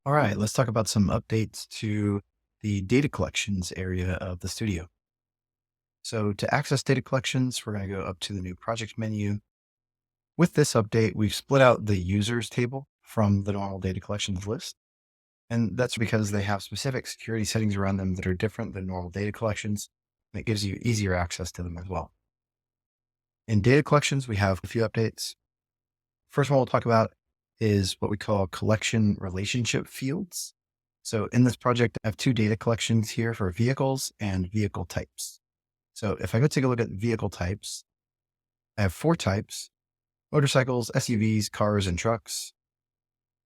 All right, let's talk about some updates to the data collections area of the studio. So to access data collections, we're going to go up to the new project menu. With this update, we've split out the users table from the normal data collections list. And that's because they have specific security settings around them that are different than normal data collections. And it gives you easier access to them as well. In data collections, we have a few updates. First one we'll talk about is what we call collection relationship fields. So in this project, I have two data collections here for vehicles and vehicle types. So if I go take a look at vehicle types, I have four types: motorcycles, SUVs, cars, and trucks.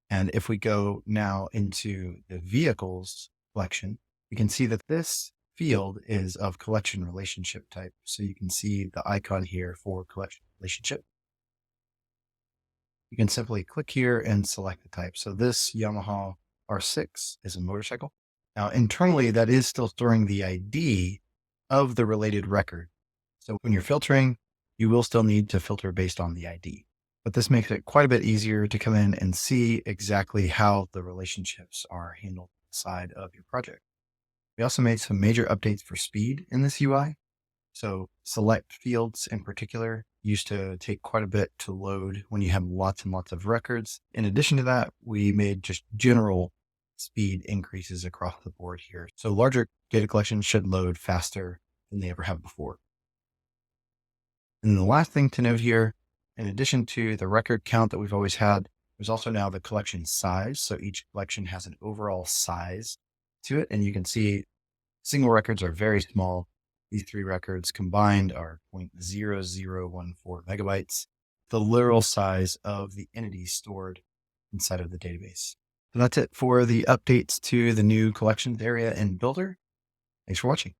And if we go now into the vehicles collection, we can see that this field is of collection relationship type. So you can see the icon here for collection relationship. You can simply click here and select the type. So this Yamaha R6 is a motorcycle. Now, internally, that is still storing the ID of the related record. So when you're filtering, you will still need to filter based on the ID. But this makes it quite a bit easier to come in and see exactly how the relationships are handled inside of your project. We also made some major updates for speed in this UI. So select fields in particular used to take quite a bit to load when you have lots and lots of records. In addition to that, we made just general speed increases across the board here. So larger data collections should load faster than they ever have before. And the last thing to note here, in addition to the record count that we've always had, there's also now the collection size. So each collection has an overall size to it. And you can see single records are very small. These three records combined are 0.0014 megabytes, the literal size of the entity stored inside of the database. So that's it for the updates to the new collections area in Bildr. Thanks for watching.